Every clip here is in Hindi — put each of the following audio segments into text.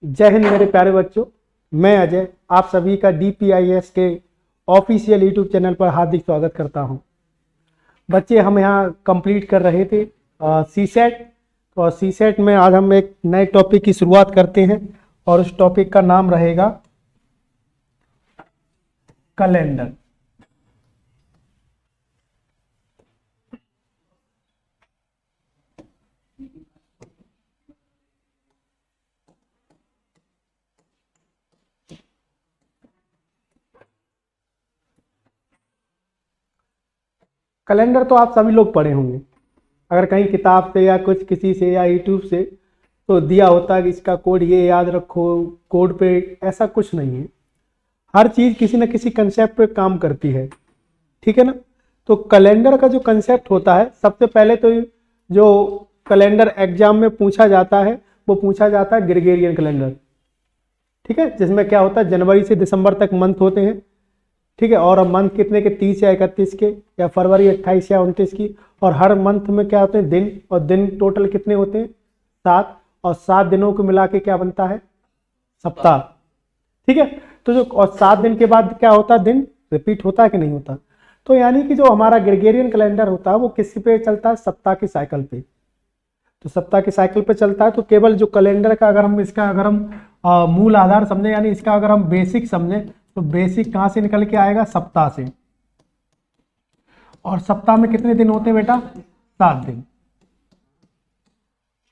जय हिंद मेरे प्यारे बच्चों। मैं अजय आप सभी का DPIS के ऑफिशियल यूट्यूब चैनल पर हार्दिक स्वागत करता हूं। बच्चे हम यहाँ कंप्लीट कर रहे थे सी सेट। और सी सेट में आज हम एक नए टॉपिक की शुरुआत करते हैं और उस टॉपिक का नाम रहेगा कैलेंडर। कैलेंडर तो आप सभी लोग पढ़े होंगे, अगर कहीं किताब से या कुछ किसी से या यूट्यूब से तो दिया होता है कि इसका कोड ये याद रखो, कोड पे ऐसा कुछ नहीं है। हर चीज़ किसी न किसी कंसेप्ट पे काम करती है, ठीक है ना। तो कैलेंडर का जो कंसेप्ट होता है, सबसे पहले तो जो कैलेंडर एग्जाम में पूछा जाता है वो पूछा जाता है ग्रेगोरियन कैलेंडर, ठीक है, जिसमें क्या होता है जनवरी से दिसंबर तक मंथ होते हैं, ठीक है। और मंथ कितने के, 30 या 31 के, या फरवरी 28 या 29 की। और हर मंथ में क्या होते हैं दिन, और दिन टोटल कितने होते हैं 7, और 7 दिनों को मिला के क्या बनता है सप्ताह, ठीक है। तो जो और 7 दिन के बाद क्या होता है, दिन रिपीट होता है कि नहीं होता। तो यानी कि जो हमारा ग्रेगोरियन कैलेंडर होता है वो किस पे चलता है, सप्ताह की साइकिल पे। तो सप्ताह की साइकिल पे चलता है। तो केवल जो कैलेंडर का अगर हम इसका अगर हम मूल आधार समझे, यानी इसका अगर हम बेसिक समझे, तो बेसिक कहां से निकल के आएगा, सप्ताह से। और सप्ताह में कितने दिन होते हैं बेटा, 7 दिन,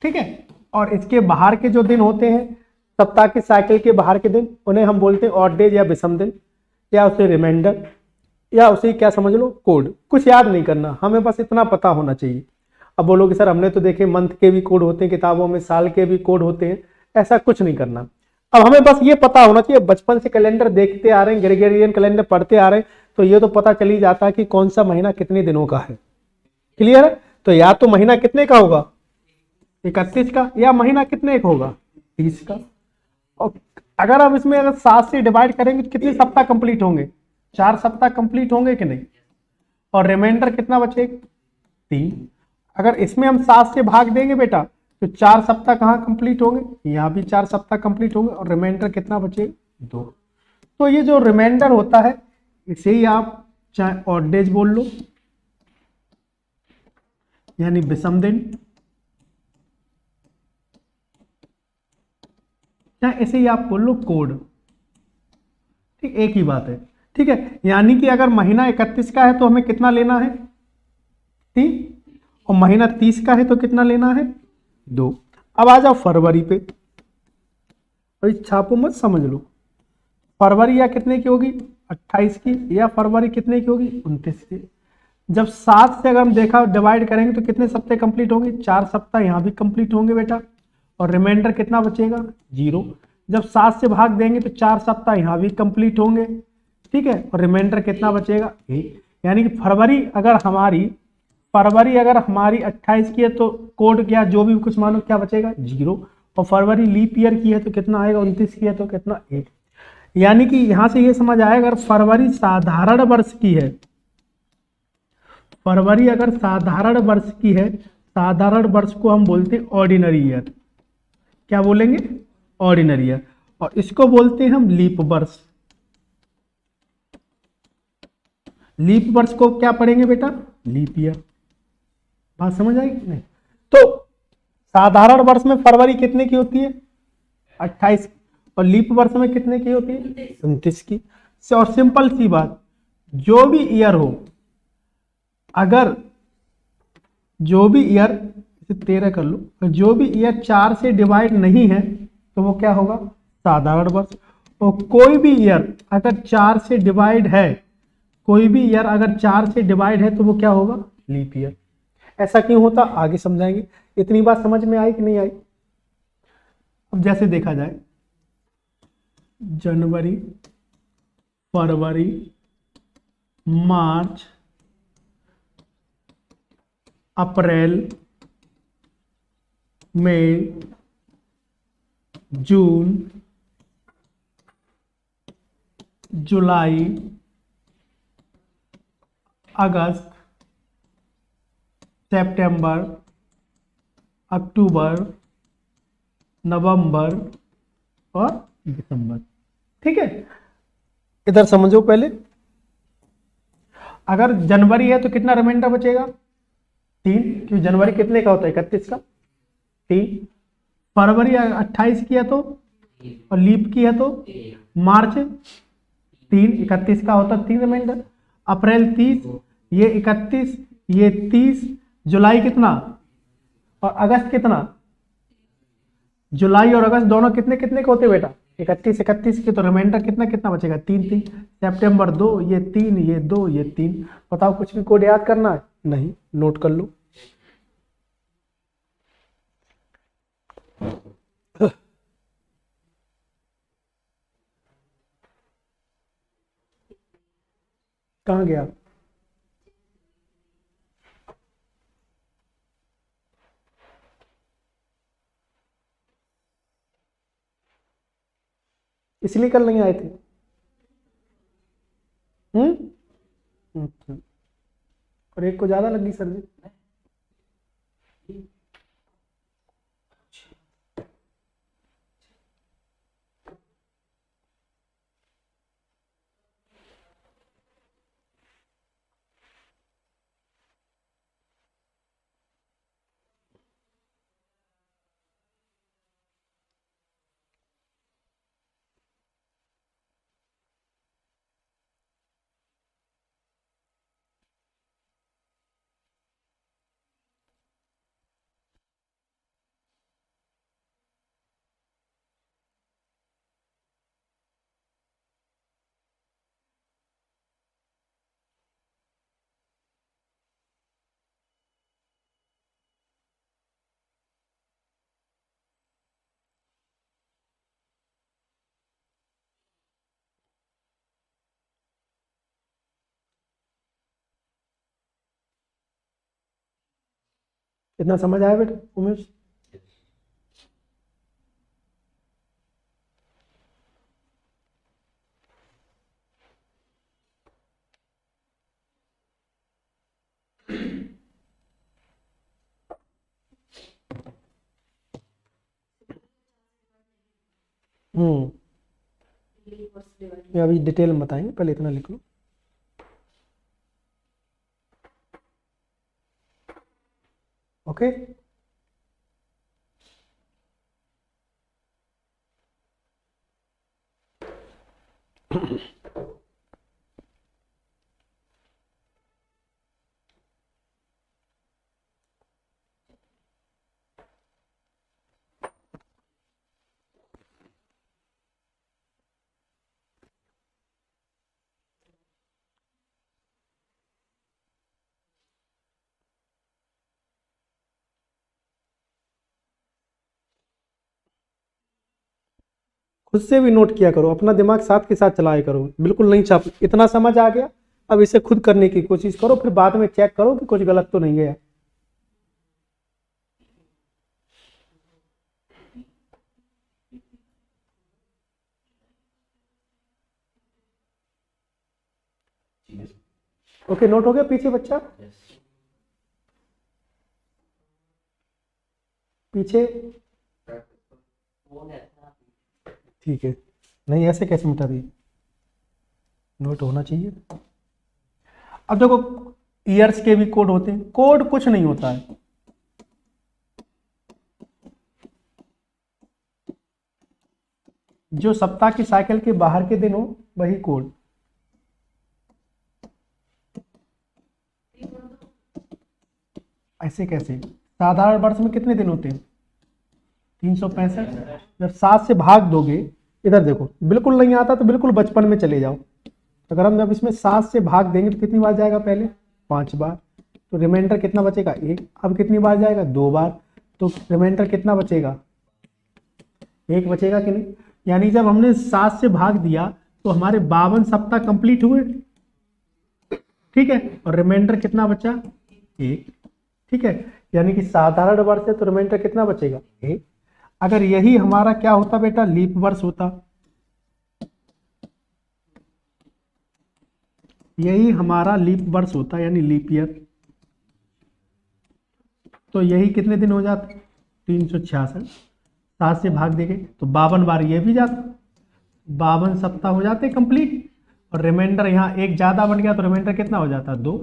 ठीक है। और इसके बाहर के जो दिन होते हैं, सप्ताह की साइकिल के बाहर के दिन, उन्हें हम बोलते हैं ऑड डेज या विषम दिन, या उसे रिमाइंडर, या उसे क्या समझ लो कोड। कुछ याद नहीं करना, हमें बस इतना पता होना चाहिए। अब बोलोगे सर हमने तो देखे मंथ के भी कोड होते हैं किताबों में, साल के भी कोड होते हैं, ऐसा कुछ नहीं करना। अब हमें बस ये पता होना चाहिए, बचपन से कैलेंडर देखते आ रहे हैं, ग्रेगोरियन कैलेंडर पढ़ते आ रहे हैं, तो ये तो पता चल ही जाता है कि कौन सा महीना कितने दिनों का है। क्लियर है। तो या तो महीना कितने का होगा, 31 का, या महीना कितने का होगा, 30 का। और अगर आप इसमें अगर 7 से डिवाइड करेंगे तो कितने सप्ताह कंप्लीट होंगे, 4 सप्ताह कंप्लीट होंगे कि नहीं। और रिमाइंडर कितना बचेगा, 3। अगर इसमें हम 7 से भाग देंगे बेटा तो 4 सप्ताह कहाँ कंप्लीट होंगे, यहाँ भी 4 सप्ताह कंप्लीट होंगे, और रिमाइंडर कितना बचेगा, 2। तो ये जो रिमाइंडर होता है इसे ही आप चाहे ऑड डेज बोल लो, यानी विषम दिन, चाहे इसे ही आप बोल लो कोड, ठीक, एक ही बात है, ठीक है। यानी कि अगर महीना 31 का है तो हमें कितना लेना है, 3, और महीना 30 का है तो कितना लेना है, 2। अब आ जाओ फरवरी पे, और छापो मत, समझ लो। फरवरी या कितने की होगी, 28 की, या फरवरी कितने की होगी, 29 की। जब 7 से अगर हम देखा डिवाइड करेंगे तो कितने सप्ताह कंप्लीट होंगे, 4 सप्ताह यहाँ भी कंप्लीट होंगे बेटा। और रिमाइंडर कितना बचेगा, 0। जब 7 से भाग देंगे तो 4 सप्ताह यहाँ भी कंप्लीट होंगे, ठीक है। और रिमाइंडर कितना बचेगा, 1। यानी कि फरवरी अगर हमारी 28 की है तो कोड क्या, जो भी कुछ मानो, क्या बचेगा, 0। और फरवरी लीप ईयर की है तो कितना आएगा, 29 की है तो कितना, 1। यानी कि यहां से ये समझ आएगा, अगर फरवरी साधारण वर्ष की है, फरवरी अगर साधारण वर्ष की है, साधारण वर्ष को हम बोलते हैं ऑर्डिनरी ईयर। क्या बोलेंगे, ऑर्डिनरी ईयर। और इसको बोलते हैं हम लीप वर्ष। लीप वर्ष को क्या पढ़ेंगे बेटा, लीप ईयर। बात समझ आई नहीं। तो साधारण वर्ष में फरवरी कितने की होती है, 28, और लीप वर्ष में कितने की होती है, 29 की। और सिंपल सी बात, जो भी ईयर हो, अगर जो भी ईयर 13 कर लो, जो भी ईयर 4 से डिवाइड नहीं है तो वो क्या होगा, साधारण वर्ष। और कोई भी ईयर अगर 4 से डिवाइड है, कोई भी ईयर अगर 4 से डिवाइड है तो वो क्या होगा, लीप ईयर। ऐसा क्यों होता आगे समझाएंगे। इतनी बात समझ में आई कि नहीं आई। अब जैसे देखा जाए, जनवरी, फरवरी, मार्च, अप्रैल, मई, जून, जुलाई, अगस्त, सितंबर, अक्टूबर, नवंबर, और दिसंबर। ठीक है, इधर समझो पहले। अगर जनवरी है तो कितना रिमाइंडर बचेगा? 3, क्योंकि जनवरी कितने का होता है? 31 का, 3। फरवरी 28 की है तो, और लीप की है तो मार्च 3, 31 का होता है 3 रिमाइंडर। अप्रैल 30, ये 31, ये 30। जुलाई कितना और अगस्त कितना? जुलाई और अगस्त दोनों कितने कितने के होते हैं बेटा? 31 31 के। तो रिमाइंडर कितना कितना बचेगा? 3 3। सितंबर 2, ये 3, ये 2, ये 3। बताओ कुछ भी कोड याद करना है? नहीं, नोट कर लो। कहाँ गया? इसलिए कल नहीं आए थे? अच्छा। और एक को ज्यादा लगी सर्दी? इतना समझ आया बेटा उमेश? ये अभी डिटेल में बताएंगे, पहले इतना लिख लो। ओके। खुद से भी नोट किया करो, अपना दिमाग साथ के साथ चलाया करो, बिल्कुल नहीं छाप। इतना समझ आ गया, अब इसे खुद करने की कोशिश करो, फिर बाद में चेक करो कि कुछ गलत तो नहीं गया। ओके, नोट हो गया पीछे बच्चा? पीछे ठीक है। नहीं, ऐसे कैसे मिटा दिए? नोट होना चाहिए। अब देखो, ईयर्स के भी कोड होते हैं। कोड कुछ नहीं होता है, जो सप्ताह की साइकिल के बाहर के दिन हो वही कोड। ऐसे कैसे? साधारण वर्ष में कितने दिन होते हैं? 365। जब 7 से भाग दोगे, इधर देखो, बिल्कुल नहीं आता तो बिल्कुल बचपन में चले जाओ। अगर हम जब इसमें 7 से भाग देंगे तो कितनी बार जाएगा? पहले 5 बार। तो रिमाइंडर कितना बचेगा? 1। अब कितनी बार जाएगा? 2 बार। तो रिमाइंडर कितना बचेगा? 1 बचेगा कि नहीं? यानी जब हमने 7 से भाग दिया तो हमारे 52 सप्ताह कंप्लीट हुए। ठीक है, और रिमाइंडर कितना बचा? 1। ठीक है, यानी कि साधारण वर्ष है तो रिमाइंडर कितना बचेगा? 1। अगर यही हमारा क्या होता बेटा? लीप वर्ष होता। यही हमारा लीप वर्ष होता, यानी लीप ईयर, तो यही कितने दिन हो जाते? 366। 7 से भाग देंगे तो 52 बार ये भी जाता, 52 सप्ताह हो जाते कंप्लीट, और रिमाइंडर यहाँ एक ज़्यादा बन गया तो रिमाइंडर कितना हो जाता है 2।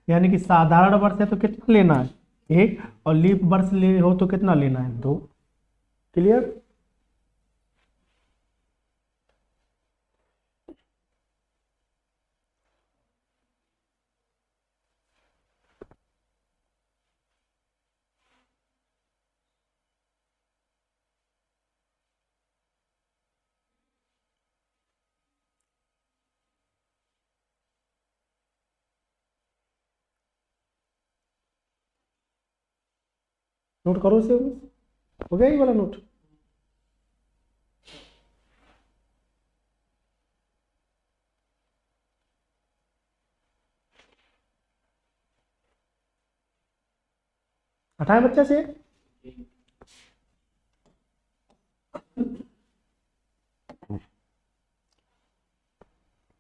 यानी कि साधारण वर्ष है तो कितना लेना है 1, और लीप वर्ष ले हो तो कितना लेना है 2। क्लियर? नोट करो से, हो गया ये वाला नोट? हटाए बच्चा से।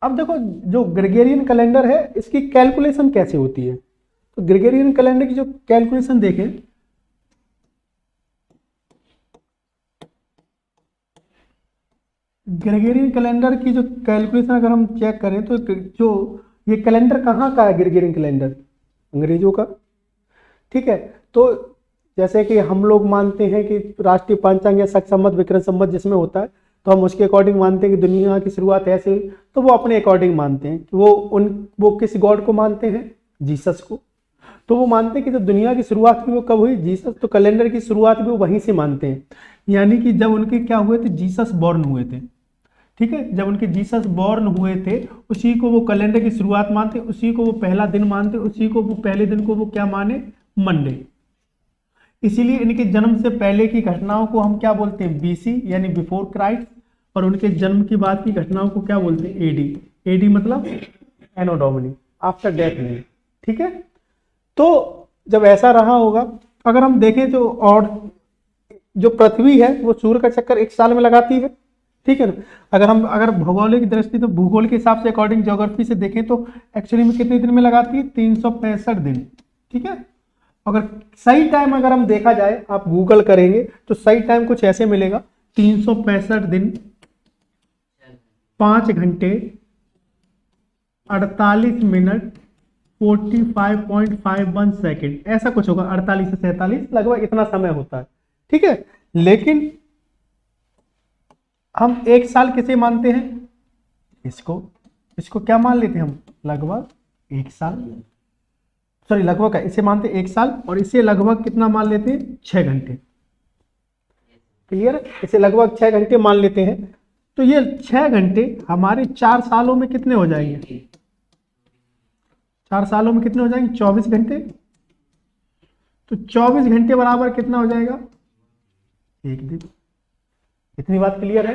अब देखो जो ग्रेगोरियन कैलेंडर है इसकी कैलकुलेशन कैसे होती है, तो ग्रेगोरियन कैलेंडर की जो कैलकुलेशन देखें, ग्रेगोरियन कैलेंडर की जो कैलकुलेशन अगर हम चेक करें तो जो ये कैलेंडर कहाँ का है, ग्रेगोरियन कैलेंडर अंग्रेजों का। ठीक है, तो जैसे कि हम लोग मानते हैं कि राष्ट्रीय पंचांग या शक संवत विक्रम संवत जिसमें होता है, तो हम उसके अकॉर्डिंग मानते हैं कि दुनिया की शुरुआत ऐसे हुई, तो वो अपने अकॉर्डिंग मानते हैं कि वो किस गॉड को मानते हैं, जीसस को। तो वो मानते हैं कि जब दुनिया की शुरुआत हुई वो कब हुई, जीसस, तो कैलेंडर की शुरुआत भी वो वहीं से मानते हैं। यानी कि जब उनके क्या हुए थे, जीसस बॉर्न हुए थे। ठीक है, जब उनके जीसस बॉर्न हुए थे उसी को वो कैलेंडर की शुरुआत मानते, उसी को वो पहला दिन मानते, उसी को वो पहले दिन को वो क्या माने, मंडे। इसीलिए इनके जन्म से पहले की घटनाओं को हम क्या बोलते हैं, बीसी यानी बिफोर क्राइस्ट, और उनके जन्म के बाद की घटनाओं को क्या बोलते हैं, एडी। एडी मतलब एनो डोमिनी, आफ्टर डेथ नहीं। ठीक है, तो जब ऐसा रहा होगा, अगर हम देखें तो, और जो पृथ्वी है वो सूर्य का चक्कर 1 साल में लगाती है। ठीक है ना, अगर भौगोलिक दृष्टि तो भूगोल के हिसाब से अकॉर्डिंग ज्योग्राफी से देखें तो एक्चुअली में कितने दिन में लगाती है, 365 दिन। ठीक है, अगर सही टाइम अगर हम देखा जाए, आप गूगल करेंगे तो सही टाइम कुछ ऐसे मिलेगा, 365 दिन 5 घंटे 48 मिनट 45.51 सेकेंड, ऐसा कुछ होगा, 48 से 47 लगभग इतना समय होता है। ठीक है, लेकिन हम 1 साल किसे मानते हैं, इसको क्या मान लेते हैं हम, लगभग 1 साल, सॉरी लगभग है, इसे मानते 1 साल, और इसे लगभग कितना मान लेते हैं, 6 घंटे। क्लियर, इसे लगभग 6 घंटे मान लेते हैं। तो ये 6 घंटे हमारे 4 सालों में कितने हो जाएंगे, 4 सालों में कितने हो जाएंगे, 24 घंटे। तो 24 घंटे बराबर कितना हो जाएगा, 1 दिन। इतनी बात क्लियर है?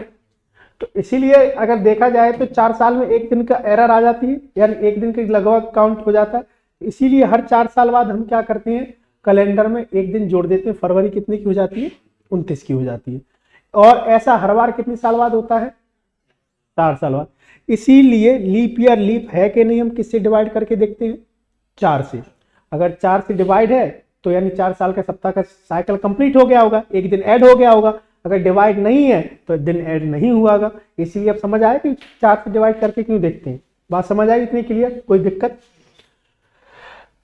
तो इसीलिए अगर देखा जाए तो 4 साल में 1 दिन का एरर आ जाती है, यानी 1 दिन के लगभग काउंट हो जाता है। इसीलिए हर 4 साल बाद हम क्या करते हैं, कैलेंडर में 1 दिन जोड़ देते हैं। फरवरी कितने की हो जाती है, 29 की हो जाती है। और ऐसा हर बार कितने साल बाद होता है, 4 साल बाद। इसीलिए लीप ईयर लीप है कि नहीं, हम किससे डिवाइड करके देखते हैं, 4 से। अगर 4 से डिवाइड है तो यानी 4 साल का सप्ताह का साइकिल कंप्लीट हो गया होगा, 1 दिन ऐड हो गया होगा। अगर डिवाइड नहीं है तो दिन ऐड नहीं हुआ होगा। इसीलिए अब समझ आया कि 4 से डिवाइड करके क्यों देखते हैं। बात समझ आई इतनी क्लियर, कोई दिक्कत?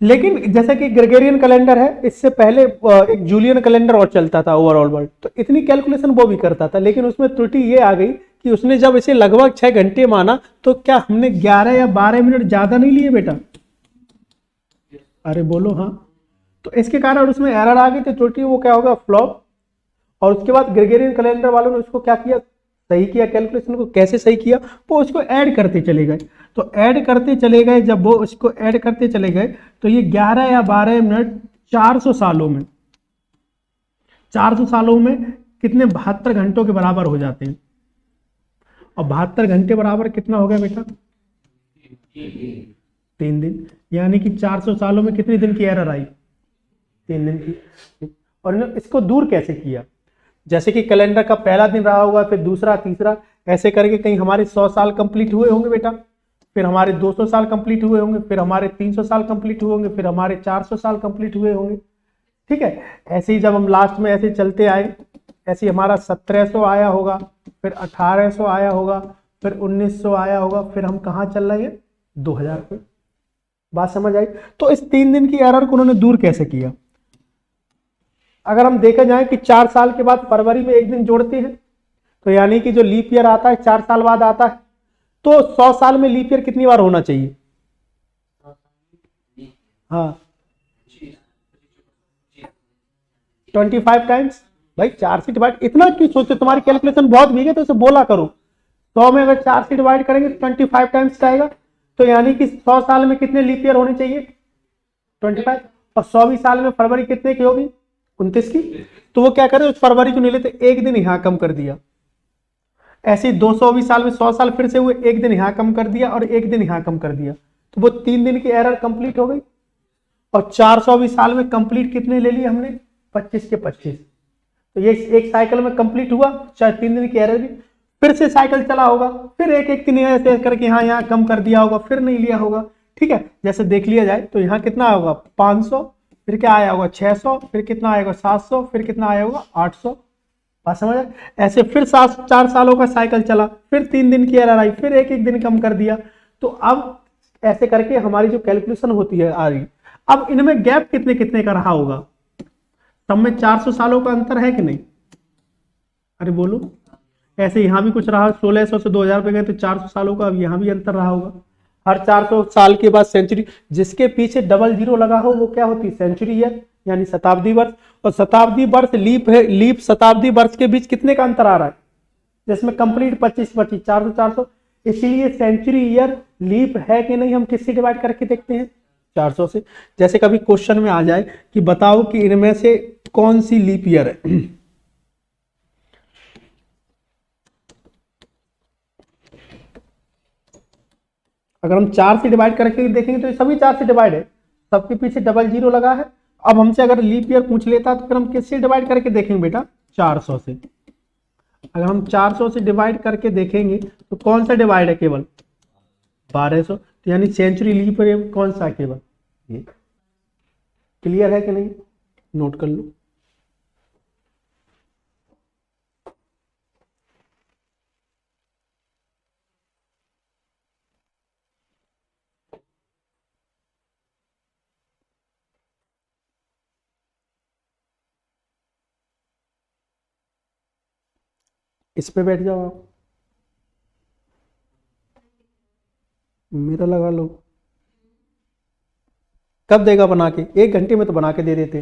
लेकिन जैसे कि ग्रेगोरियन कैलेंडर है, इससे पहले एक जूलियन कैलेंडर और चलता था ओवरऑल वर्ल्ड, तो इतनी कैलकुलेशन वो भी करता था, लेकिन उसमें त्रुटि ये आ गई कि उसने जब इसे लगभग 6 घंटे माना तो क्या हमने 11 या 12 मिनट ज्यादा नहीं लिए बेटा? अरे बोलो हाँ। तो इसके कारण उसमें एरर आ गई, तो त्रुटि वो क्या होगा, फ्लॉप। और उसके बाद ग्रेगोरियन कैलेंडर वालों ने उसको क्या किया, सही किया। कैलकुलेशन को कैसे सही किया, वो उसको ऐड करते चले गए। तो ऐड करते चले गए, जब वो उसको ऐड करते चले गए तो ये 11 या 12 मिनट 400 सालों में, 400 सालों में कितने, 72 घंटों के बराबर हो जाते हैं। और 72 घंटे बराबर कितना हो गया बेटा, 3 दिन। यानी कि 400 सालों में कितने दिन की एरर आई, 3 दिन की। और इसको दूर कैसे किया, जैसे कि कैलेंडर का पहला दिन रहा होगा, फिर दूसरा, तीसरा, ऐसे करके कहीं हमारे 100 साल कंप्लीट हुए होंगे बेटा, फिर हमारे 200 साल कंप्लीट हुए होंगे, फिर हमारे 300 साल कंप्लीट हुए होंगे, फिर हमारे 400 साल कंप्लीट हुए होंगे। ठीक है, ऐसे ही जब हम लास्ट में ऐसे चलते आए, ऐसे ही हमारा 1700 आया होगा, फिर 1800 आया होगा, फिर 1900 आया होगा, फिर हम कहाँ चल रहे हैं 2000 पे। बात समझ आई? तो इस 3 दिन की एरर को उन्होंने दूर कैसे किया? अगर हम देखा जाए कि 4 साल के बाद फरवरी में एक दिन जोड़ते हैं, तो यानी कि जो लीप ईयर आता है 4 साल बाद आता है, तो 100 साल में लीप ईयर कितनी बार होना चाहिए? हाँ 25 टाइम्स। भाई 4 से डिवाइड इतना क्यों सोचते, तुम्हारी कैलकुलेशन बहुत वीक है तो उसे बोला करो। 100 में अगर 4 से डिवाइड करेंगे तो 25 टाइम्स आएगा, तो यानी कि 100 साल में कितने लीप ईयर होने चाहिए? 25। और 100वीं साल में फरवरी कितने की होगी? 29 की। तो वो क्या करे, उस फरवरी को नहीं लेते, एक दिन यहां कम कर दिया। ऐसे 200वीं साल में 100 साल फिर से हुए, एक दिन यहां कम कर दिया और एक दिन यहां कम कर दिया, तो वो 3 दिन की एरर कंप्लीट हो गई। और 400वीं साल में कंप्लीट कितने ले लिए हमने? 25 के 25। तो ये एक साइकिल में कंप्लीट हुआ, चाहे 3 दिन की एरर भी। फिर से साइकिल चला होगा, फिर एक एक दिन ऐसे करके हाँ यहाँ कम कर दिया होगा, फिर नहीं लिया होगा। ठीक है, जैसे देख लिया जाए तो यहाँ कितना होगा 500, फिर क्या आया होगा 600, फिर कितना आएगा 700, फिर कितना आया होगा 800। बात समझ आए? ऐसे फिर 4 सालों का साइकिल चला, फिर 3 दिन की एरर आई, फिर एक एक दिन कम कर दिया। तो अब ऐसे करके हमारी जो कैलकुलेशन होती है आ रही। अब इनमें गैप कितने कितने का रहा होगा? सब में 400 सालों का अंतर है कि नहीं? अरे बोलो। ऐसे यहाँ भी कुछ रहा, 1600 से 2000 पे गए तो 400 सालों का, अब यहाँ भी अंतर रहा होगा। हर 400 साल के बाद सेंचुरी, जिसके पीछे डबल जीरो लगा हो वो क्या होती है? सेंचुरी ईयर, यानी शताब्दी वर्ष। और शताब्दी वर्ष लीप है, लीप शताब्दी वर्ष के बीच कितने का अंतर आ रहा है? जिसमें कंप्लीट 25 25 400 400, इसीलिए सेंचुरी ईयर लीप है कि नहीं हम किससे डिवाइड करके देखते हैं? 400 से। जैसे कभी क्वेश्चन में आ जाए कि बताओ कि इनमें से कौन सी लीप ईयर है, अगर हम 4 से डिवाइड करके देखेंगे तो ये सभी 4 से डिवाइड है, सबके पीछे डबल जीरो लगा है। अब हमसे अगर लीप ईयर पूछ लेता तो फिर हम किससे डिवाइड करके देखेंगे बेटा? 400 से। अगर हम 400 से डिवाइड करके देखेंगे तो कौन सा डिवाइड है? केवल 1200। तो यानी सेंचुरी लीप ईयर कौन सा है? केवल ये। क्लियर है कि नहीं? नोट कर लो। इस पे बैठ जाओ आप, मेरा लगा लो। कब देगा बना के? 1 घंटे में तो बना के दे देते।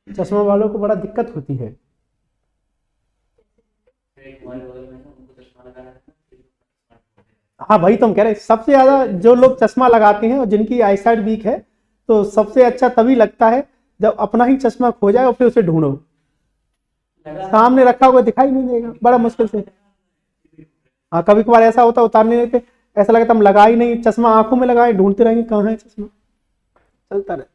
चश्मा वालों को बड़ा दिक्कत होती है। हाँ भाई, तो हम कह रहे हैं सबसे ज्यादा जो लोग चश्मा लगाते हैं और जिनकी आई साइड वीक है, तो सबसे अच्छा तभी लगता है जब अपना ही चश्मा खो जाए और फिर उसे ढूंढो। सामने रखा हुआ दिखाई नहीं देगा, बड़ा मुश्किल से। हाँ, कभी कभार ऐसा होता है उतारने लेते, ऐसा लगता हम लगा ही नहीं, चश्मा आंखों में लगाए ढूंढते रहेंगे कहाँ है चश्मा, चलता रहता।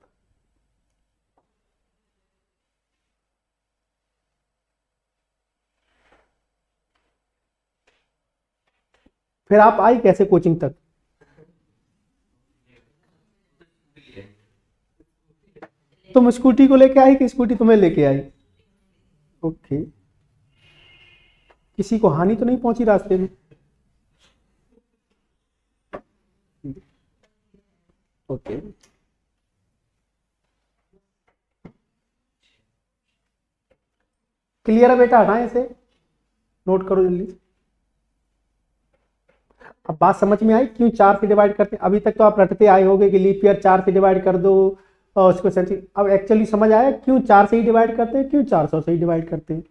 फिर आप आई कैसे कोचिंग तक? तुम स्कूटी को लेके आई कि स्कूटी तुम्हें लेके आई? ओके। किसी को हानि तो नहीं पहुंची रास्ते में? ओके। क्लियर है बेटा? हटाएं इसे, नोट करो जल्दी। अब बात समझ में आई क्यों 4 से डिवाइड करते हैं? अभी तक तो आप रटते आए होगे कि लीप ईयर 4 से डिवाइड कर दो और उसको सेंचुरी। अब एक्चुअली समझ आया क्यों 4 से ही डिवाइड करते हैं, क्यों 400 से ही डिवाइड करते हैं।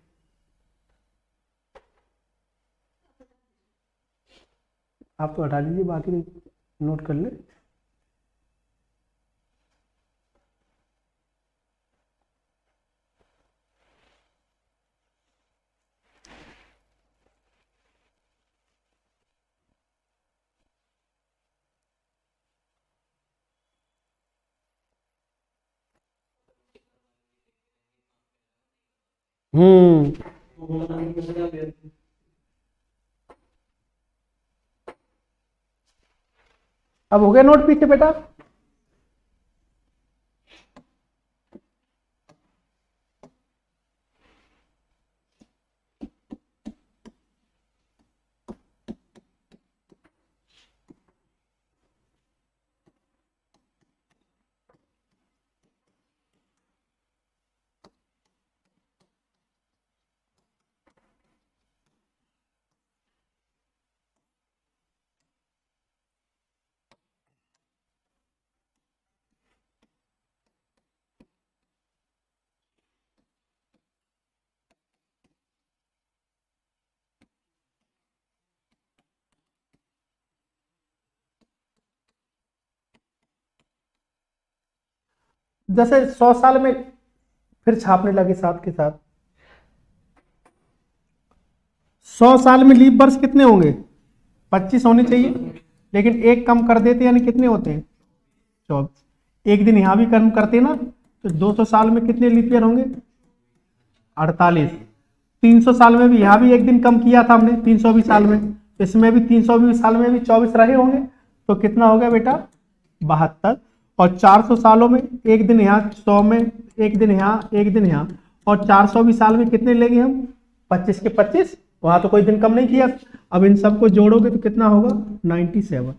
आप तो हटा दीजिए, बाकी नोट कर ले। हम्म। अब हो गया नोट पीछे बेटा। जैसे 100 साल में फिर छापने लगे साथ के साथ, 100 साल में लीप वर्ष कितने होंगे? 25 होने चाहिए, लेकिन एक कम कर देते यानी कितने होते हैं? 24। एक दिन यहां भी कम करते ना तो 200 साल में कितने लीप ईयर होंगे? 48। 300 साल में भी यहां भी एक दिन कम किया था हमने 320 साल में, इसमें भी 320 साल में भी 24 रहे होंगे, तो कितना हो गया बेटा? 72। और 400 सालों में एक दिन यहाँ, 100 में एक दिन यहाँ, एक दिन यहाँ, और 420 साल में कितने लेंगे हम? 25 के 25, वहां तो कोई दिन कम नहीं किया। अब इन सबको जोड़ोगे तो कितना होगा? 97।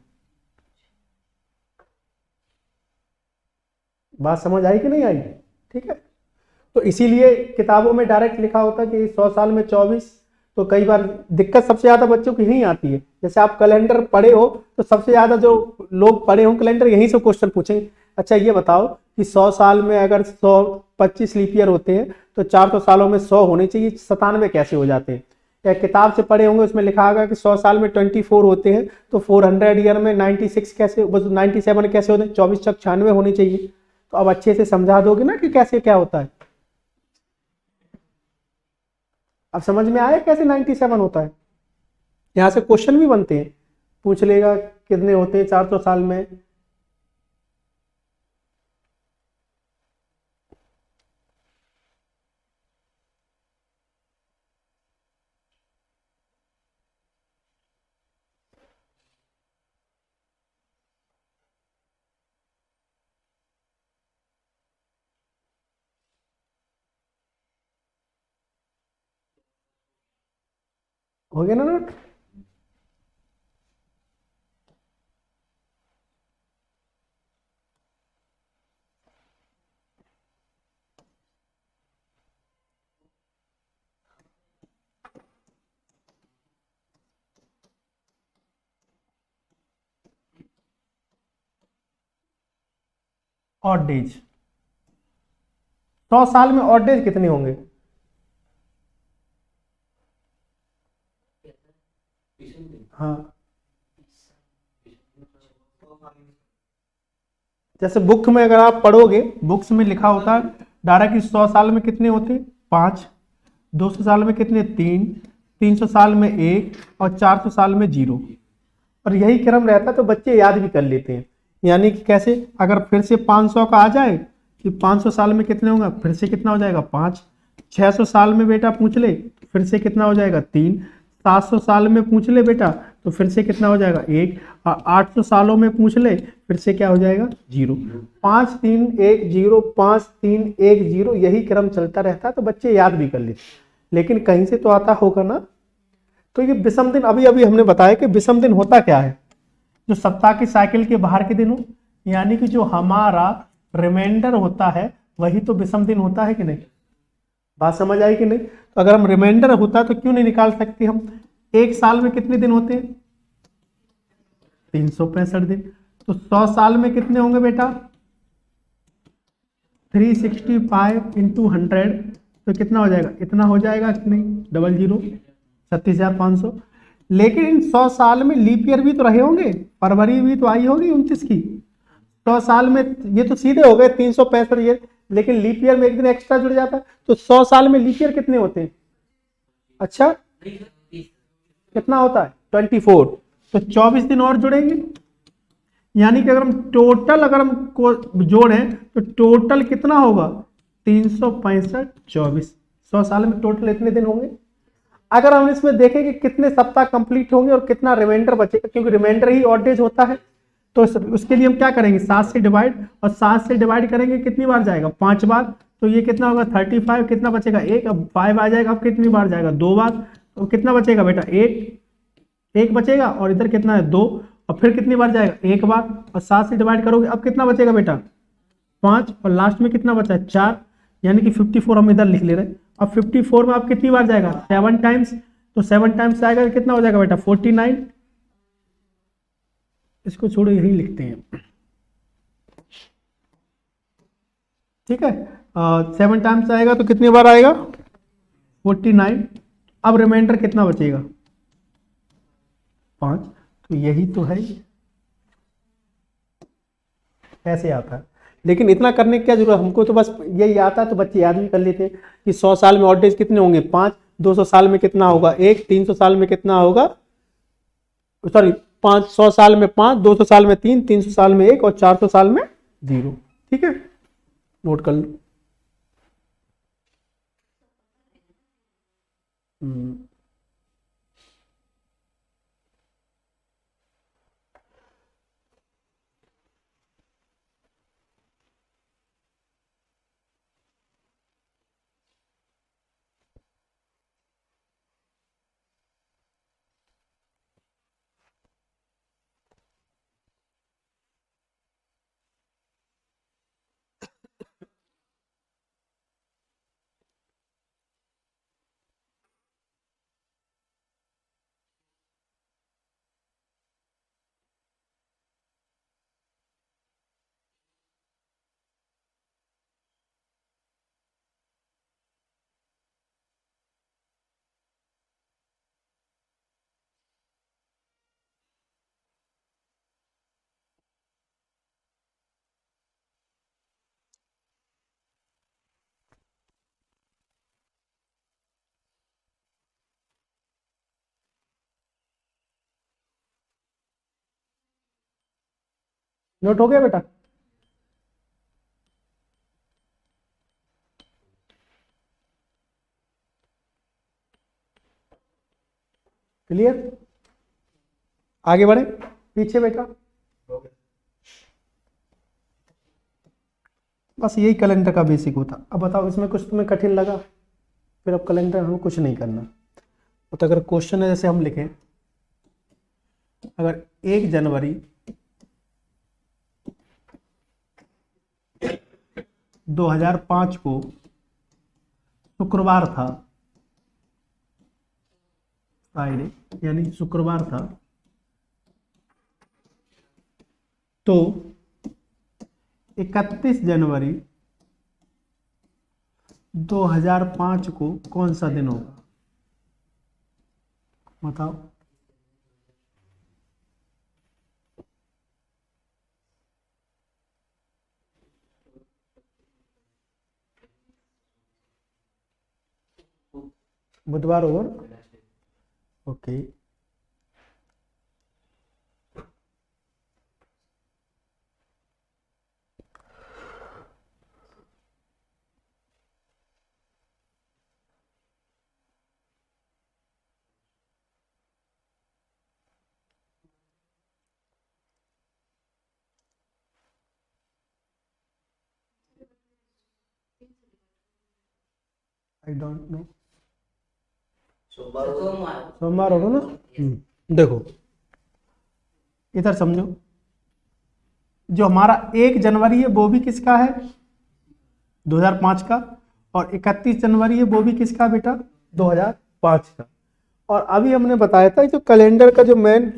बात समझ आई कि नहीं आई? ठीक है, तो इसीलिए किताबों में डायरेक्ट लिखा होता है कि 100 साल में 24। तो कई बार दिक्कत सबसे ज्यादा बच्चों की यही आती है, जैसे आप कैलेंडर पढ़े हो तो सबसे ज्यादा जो लोग पढ़े हो कैलेंडर यहीं से क्वेश्चन पूछेंगे, अच्छा ये बताओ कि 100 साल में अगर 125 लीप ईयर होते हैं तो 400 सालों में 100 होने चाहिए, 97 कैसे हो जाते हैं? या किताब से पढ़े होंगे उसमें लिखा होगा कि 100 साल में 24 होते हैं तो 400 ईयर में 96 कैसे, 97 कैसे होते हैं? 24 चक 96 होनी चाहिए। तो अब अच्छे से समझा दोगे ना कि कैसे क्या होता है? अब समझ में आया कैसे 97 होता है? यहां से क्वेश्चन भी बनते हैं, पूछ लेगा कितने होते हैं 400 साल में। हो गया ना नोट? ऑड डेज, 100 साल में ऑड डेज कितने होंगे? हाँ, जैसे बुक में अगर आप पढ़ोगे, बुक्स में लिखा होता है डायरेक्ट 100 साल में कितने होते? 5। 200 साल में कितने? 3। 300 साल में 1, और 400 साल में 0। और यही क्रम रहता तो बच्चे याद भी कर लेते हैं। यानी कि कैसे, अगर फिर से 500 का आ जाए कि 500 साल में कितने होंगे, फिर से कितना हो जाएगा? 5। 600 साल में बेटा पूछ ले फिर से कितना हो जाएगा? 3। 700 साल में पूछ ले बेटा तो फिर से कितना हो जाएगा? 1। और 800 सालों में पूछ ले फिर से क्या हो जाएगा? 0। 5 3 1 0, 5 3 1 0, यही क्रम चलता रहता है तो बच्चे याद भी कर लेते। लेकिन कहीं से तो आता होगा ना। तो ये विषम दिन, अभी अभी हमने बताया कि विषम दिन होता क्या है? जो सप्ताह की साइकिल के बाहर के दिन हो, यानी कि जो हमारा रिमाइंडर होता है वही तो विषम दिन होता है कि नहीं? बात समझ आई कि नहीं? तो अगर हम रिमाइंडर होता तो क्यों नहीं निकाल सकते हम? एक साल में कितने दिन होते हैं? 365 दिन। तो 100 साल में कितने होंगे बेटा? 365 इंटू 100, तो कितना हो जाएगा? इतना हो जाएगा कि नहीं? 00, 36,500। लेकिन इन 100 साल में लीप ईयर भी तो रहे होंगे, फरवरी भी तो आई होगी 29 की। 100 साल में ये तो सीधे हो गए 365 ईयर, लेकिन लीप ईयर में एक दिन एक्स्ट्रा जुड़ जाता है। तो 100 साल में लीप ईयर कितने होते हैं? अच्छा, कितना होता है? 24। तो 24 दिन और जुड़ेंगे, यानी कि अगर हम टोटल अगर हम को जोड़ें तो टोटल कितना होगा? 365 24। 100 साल में टोटल इतने दिन होंगे। अगर हम इसमें देखें कि कितने सप्ताह कंप्लीट होंगे और कितना रिमाइंडर बचेगा, क्योंकि रिमाइंडर ही ऑड डेज होता है, तो उसके लिए हम क्या करेंगे, 7 से डिवाइड, और 7 से डिवाइड करेंगे कितनी बार जाएगा, 5 बार। तो ये कितना होगा 35, कितना बचेगा 1, अब 5 आ जाएगा, अब कितनी बार जाएगा 2 बार, तो कितना बचेगा बेटा 1 बचेगा, और इधर कितना है 2, और फिर कितनी बार जाएगा 1 बार, और 7 से डिवाइड करोगे अब कितना बचेगा बेटा 5, और लास्ट में कितना बचा है 4, यानी कि 54 हम इधर लिख ले रहे हैं। अब 54 में अब कितनी बार जाएगा 7 टाइम्स, तो 7 टाइम्स आएगा कितना हो जाएगा बेटा 49। इसको छोड़ो यही लिखते हैं, ठीक है। 7 टाइम्स आएगा तो कितनी बार आएगा 49। अब रिमाइंडर कितना बचेगा 5, तो यही तो है, ऐसे आता है। लेकिन इतना करने की क्या जरूरत, हमको तो बस यही आता है, तो बच्चे याद भी कर लेते हैं कि 100 साल में ऑड डेज कितने होंगे 5, 200 साल में कितना होगा 1, 300 साल में कितना होगा, सॉरी 500 साल में 5, 200 साल में 3, 300 साल में 1, और 400 साल में 0। ठीक है, नोट कर लो। नोट हो गया बेटा, क्लियर, आगे बढ़े, पीछे बेटा, बस यही कैलेंडर का बेसिक होता। अब बताओ इसमें कुछ तुम्हें कठिन लगा, फिर अब कैलेंडर हमें कुछ नहीं करना। तो अगर क्वेश्चन है जैसे हम लिखें, अगर 1 जनवरी 2005 को शुक्रवार था, फ्राइडे यानी शुक्रवार था, तो 31 जनवरी 2005 को कौन सा दिन होगा, बताओ। बुधवार होगा, ओके। आई डोंट नो, सोमवार होगा ना। देखो इधर समझो, जो हमारा 1 जनवरी है वो भी किसका है 2005 का, और 31 जनवरी है वो भी किसका बेटा 2005 का। और अभी हमने बताया था जो कैलेंडर का जो मेन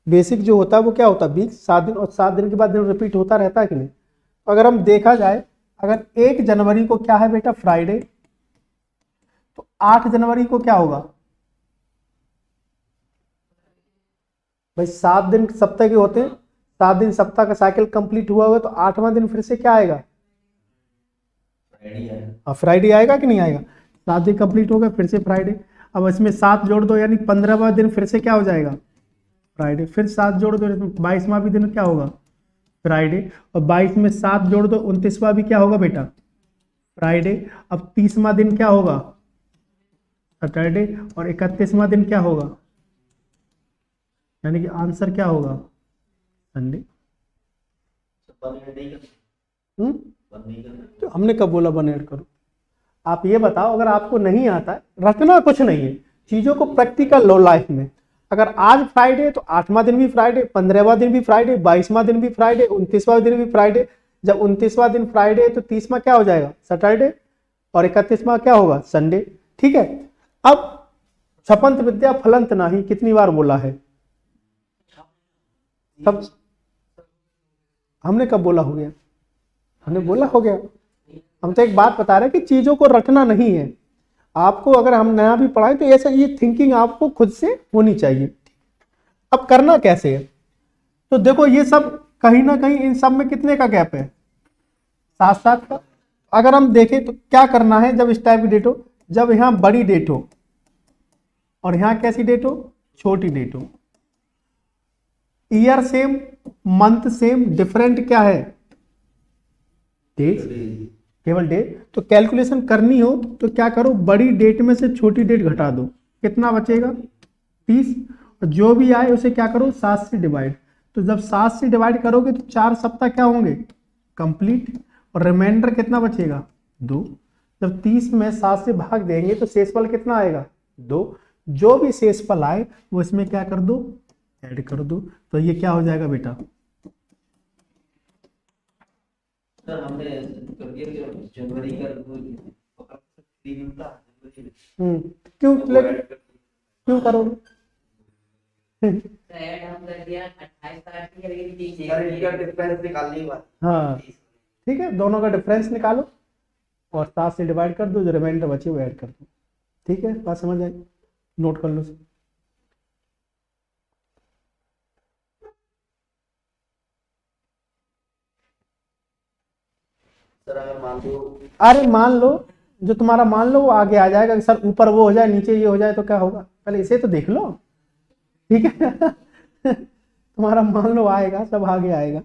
बेसिक जो होता है वो क्या होता है वीक, 7 दिन, और 7 दिन के बाद दिन रिपीट होता रहता है कि नहीं। अगर हम देखा जाए, अगर 1 जनवरी को क्या है बेटा फ्राइडे, तो 8 जनवरी को क्या होगा भाई, 7 दिन सप्ताह के होते हैं, 7 दिन सप्ताह का साइकिल कंप्लीट हुआ होगा, तो 8वां दिन फिर से क्या आएगा फ्राइडे आएगा कि नहीं आएगा। 7 दिन कंप्लीट हो गया फिर से फ्राइडे, अब इसमें 7 जोड़ दो यानी 15वां दिन फिर से क्या हो जाएगा फ्राइडे, फिर 7 जोड़ दो 22वां भी दिन क्या होगा फ्राइडे, और 22 में 7 जोड़ दो 29वां भी क्या होगा बेटा फ्राइडे। अब 30वां दिन क्या होगा सैटरडे, और 31वां दिन क्या होगा, यानी कि आंसर क्या होगा संडे। बंद नहीं कर बंद नहीं करना। तो हमने कब बोला वन ऐड करो? आप ये बताओ, अगर आपको नहीं आता है, रटना कुछ नहीं है, चीजों को प्रैक्टिकल लो लाइफ में। अगर आज फ्राइडे तो 8वां दिन भी फ्राइडे, 15वां दिन भी फ्राइडे, 22वां दिन भी फ्राइडे, 29वां दिन भी फ्राइडे। जब 29वां दिन फ्राइडे तो 30वां क्या हो जाएगा? सैटरडे। और 31वां क्या होगा? संडे। ठीक है। अब छपंत विद्या फलंत नाही कितनी बार बोला है? सब हमने कब बोला हो गया? हमने बोला हो गया। हम तो एक बात बता रहे हैं कि चीजों को रटना नहीं है आपको। अगर हम नया भी पढ़ाएं तो ऐसा ये थिंकिंग आपको खुद से होनी चाहिए। अब करना कैसे है? तो देखो ये सब कहीं ना कहीं इन सब में कितने का गैप है? 7-7 का। अगर हम देखें तो क्या करना है जब इस टाइप की डेट हो? जब यहां बड़ी डेट हो और यहां कैसी डेट हो? छोटी डेट हो। Year same, month same, different क्या है? डेट, केवल डेट। तो कैलकुलेशन करनी हो तो क्या करो? बड़ी डेट में से छोटी डेट घटा दो, कितना बचेगा? 30। और जो भी आए उसे क्या करो? 7 से डिवाइड। तो जब 7 से डिवाइड करोगे तो 4 सप्ताह क्या होंगे? कंप्लीट। और रिमाइंडर कितना बचेगा? 2। जब 30 में 7 से भाग देंगे तो शेषफल कितना आएगा? 2। जो भी शेषफल आए वो इसमें क्या कर दो? ऐड कर दो। तो ये क्या हो जाएगा बेटा? सर हमने कर दिया कि जनवरी का फ्री मिलता जनवरी क्यों क्यों करोगे? ऐड हम कर दिया 28 तारीख की, लेकिन 30 सर इनका डिफरेंस निकालने की बात। हाँ ठीक है, दोनों का डिफरेंस निकालो और 7 से डिवाइड कर दो, जो रिमाइंडर बचे वो ऐड कर दो। ठीक है, बात समझ आई? नोट कर लो। सर अगर मान लो अरे मान लो, जो तुम्हारा मान लो वो आगे आ जाएगा कि सर ऊपर वो हो जाए नीचे ये हो जाए तो क्या होगा? पहले इसे तो देख लो। ठीक है तुम्हारा मान लो आएगा, सब आगे आएगा।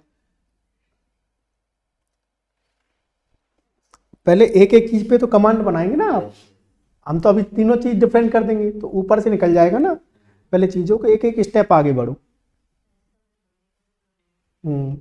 पहले एक एक चीज पे तो कमांड बनाएंगे ना आप। हम तो अभी तीनों चीज डिफरेंट कर देंगे तो ऊपर से निकल जाएगा ना। पहले चीजों को एक एक स्टेप आगे बढ़ो। हम्म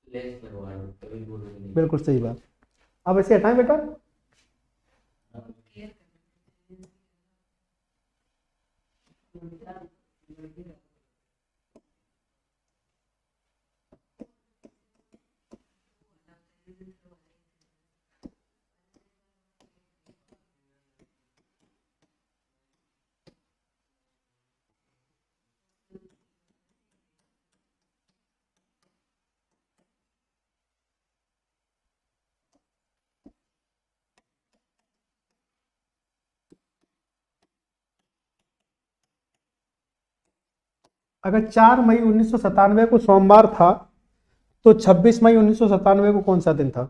लेस करवाओ कभी बोलोगे नहीं। बिल्कुल सही बात। अब ऐसे हटाएं बेटा। अगर 4 मई 1997 को सोमवार था तो 26 मई 1997 को कौन सा दिन था?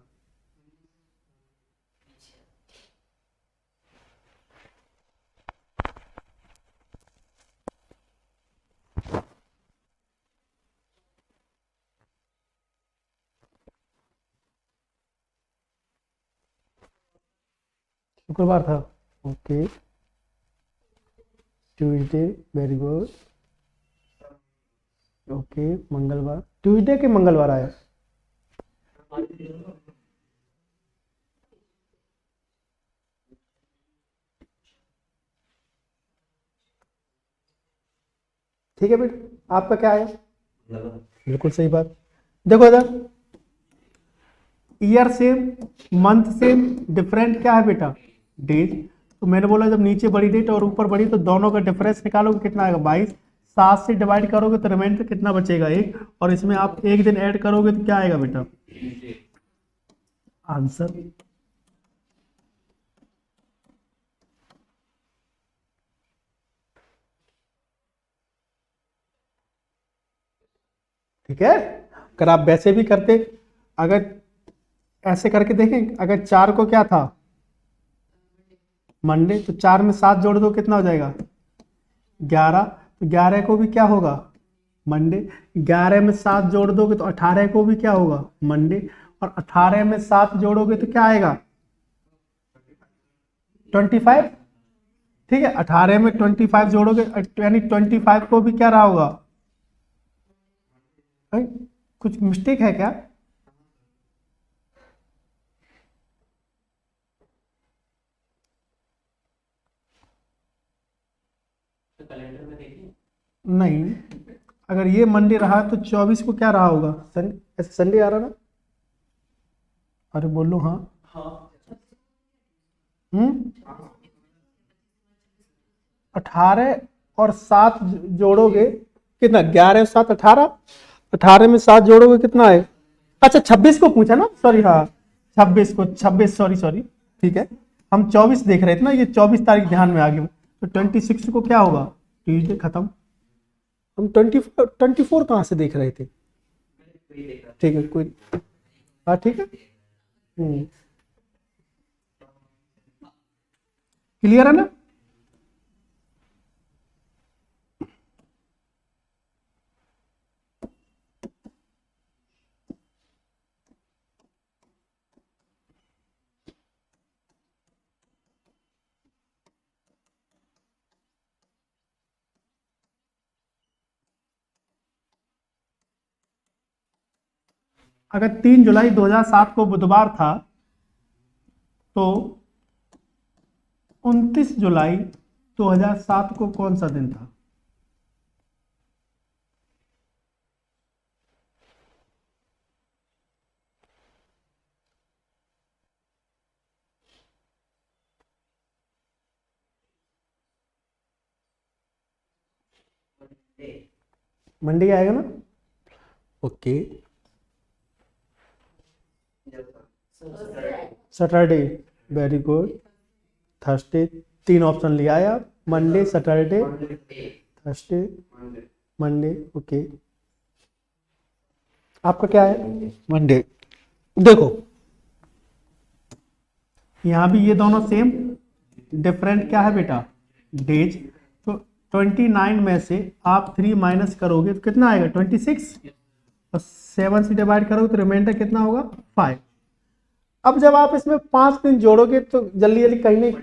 शुक्रवार था। Okay, Tuesday, very good. Okay, मंगलवार, ट्यूसडे के मंगलवार आया। ठीक है बेटा, आपका क्या आया? बिल्कुल सही बात। देखो इधर, year same, month same, different क्या है बेटा? डेज। तो मैंने बोला जब नीचे बड़ी डेट और ऊपर बड़ी तो दोनों का डिफरेंस निकालोगे कितना आएगा? 22। 7 से डिवाइड करोगे तो रिमाइंडर कितना बचेगा? 1। और इसमें आप एक दिन ऐड करोगे तो क्या आएगा बेटा? आंसर। ठीक है, अगर आप वैसे भी करते अगर ऐसे करके देखें, अगर 4 को क्या था मंडे, तो 4 में 7 जोड़ दो कितना हो जाएगा 11। तो 11 को भी क्या होगा मंडे। 11 में 7 जोड़ दोगे तो 18 को भी क्या होगा मंडे। और 18 में 7 जोड़ोगे तो क्या आएगा 25। ठीक है, 18 में 25 जोड़ोगे यानी 25 को भी क्या रहा होगा। कुछ मिस्टेक है क्या। तो कैलेंडर में देखिए। नहीं, अगर ये मंडे रहा तो 24 को क्या रहा होगा ऐसे संडे आ रहा ना। अरे बोलो हाँ। हाँ। 18 और 7 जोड़ोगे कितना 11 और 7 18। 18 में 7 जोड़ोगे कितना है। अच्छा 26 को पूछा ना, सॉरी हाँ 26 को, 26 सॉरी सॉरी ठीक है। हम 24 देख रहे थे ना, ये 24 तारीख ध्यान में आ गई। तो 26 को क्या होगा ट्यूजडे खत्म। हम 24 कहाँ से देख रहे थे। ठीक है कोई, हाँ ठीक है। क्लियर है ना। अगर 3 जुलाई 2007 को बुधवार था तो 29 जुलाई 2007 को कौन सा दिन था। मंडे आएगा ना। Okay, Saturday, very good. Thursday, 3 option लिया है आप, Monday Saturday Thursday Monday. Okay, आपका क्या है मंडे। देखो यहाँ भी ये दोनों सेम, डिफरेंट क्या है बेटा डेज। तो 29 में से आप 3 माइनस करोगे तो कितना आएगा 26, और 7 से डिवाइड करोगे तो रिमाइंडर कितना होगा 5। अब जब आप इसमें 5 दिन जोड़ोगे तो जल्दी जल्दी कहीं नहीं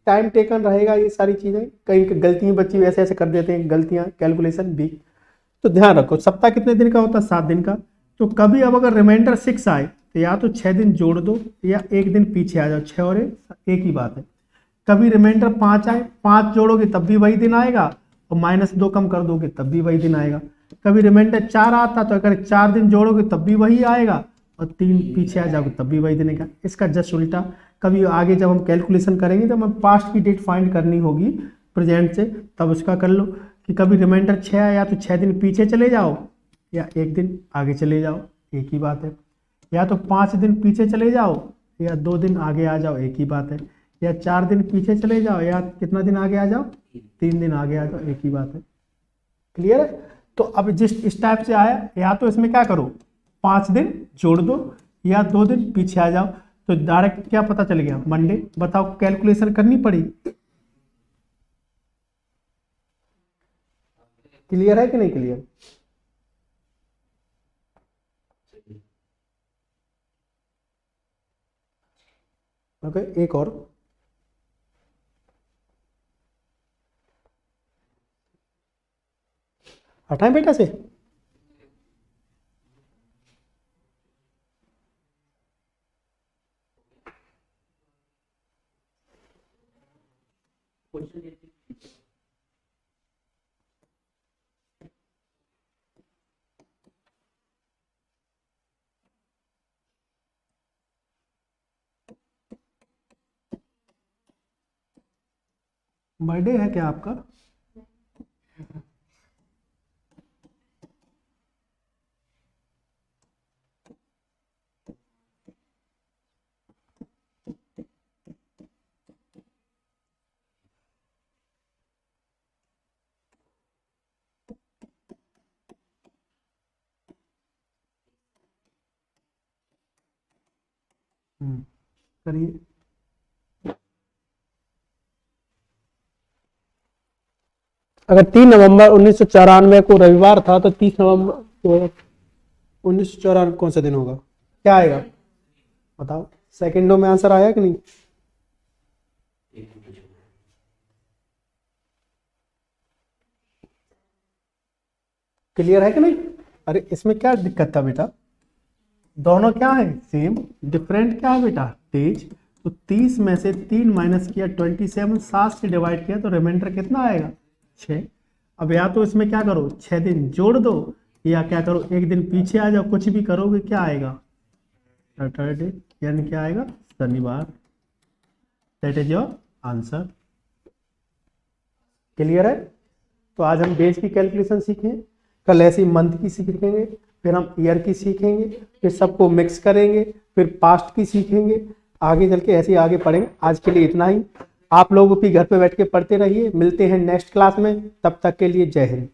टाइम टेकन रहेगा, ये सारी चीजें कहीं गलतियां बच्चे ऐसे ऐसे कर देते हैं गलतियां कैलकुलेशन भी। तो ध्यान रखो सप्ताह कितने दिन का होता है 7 दिन का। तो कभी अब अगर रिमाइंडर 6 आए तो या तो 6 दिन जोड़ दो या 1 दिन पीछे आ जाओ, 6 और एक ही बात है। कभी रिमाइंडर 5 आए, 5 जोड़ोगे तब भी वही दिन आएगा, और -2 कम कर दोगे तब भी वही दिन आएगा। कभी रिमाइंडर 4 आता तो अगर 4 दिन जोड़ोगे तब भी वही आएगा, और 3 पीछे आ जाओगे तब भी वही दिन आएगा। इसका जस्ट उल्टा। कभी आगे जब हम कैलकुलेशन करेंगे जब हमें पास्ट की डेट फाइंड करनी होगी प्रेजेंट से, तब उसका कर लो कि कभी रिमाइंडर 6 आया तो 6 दिन पीछे चले जाओ या 1 दिन आगे चले जाओ, एक ही बात है। या तो 5 दिन पीछे चले जाओ या 2 दिन आगे आ जाओ, एक ही बात है। या 4 दिन पीछे चले जाओ या कितना दिन आगे आ जाओ 3 दिन आगे आ जाओ, एक ही बात है। क्लियर है। तो अब जिस इस टाइप से आया, या तो इसमें क्या करो 5 दिन जोड़ दो या 2 दिन पीछे आ जाओ, तो डायरेक्ट क्या पता चल गया मंडे। बताओ कैलकुलेशन करनी पड़ी। क्लियर है कि नहीं क्लियर। ओके, एक और हटाएं बेटा से। बर्थडे है क्या आपका। करिए। अगर 3 नवंबर 1994 को रविवार था तो 30 नवंबर तो 1994 कौन सा दिन होगा? क्या आएगा बताओ? सेकंडों में आंसर आया कि नहीं? क्लियर है कि नहीं? अरे इसमें क्या दिक्कत था बेटा? दोनों क्या है? सेम। डिफरेंट क्या है बेटा? तेज। तो 30 में से 3 माइनस किया 27, 7 से डिवाइड किया तो रिमाइंडर कितना आएगा? 6। अब या तो इसमें क्या करो 6 दिन जोड़ दो, या क्या करो 1 दिन पीछे आ जाओ, कुछ भी करोगे क्या आएगा? सैटरडे, यानी क्या आएगा? शनिवार। That is your answer. Clear है? तो आज हम डेज की कैलकुलेशन सीखें, कल ऐसी मंथ की सीखेंगे, फिर हम ईयर की सीखेंगे, फिर सबको मिक्स करेंगे, फिर पास्ट की सीखेंगे, आगे चल के ऐसे आगे पढ़ेंगे। आज के लिए इतना ही। आप लोग भी घर पे बैठ के पढ़ते रहिए। मिलते हैं नेक्स्ट क्लास में, तब तक के लिए जय हिंद।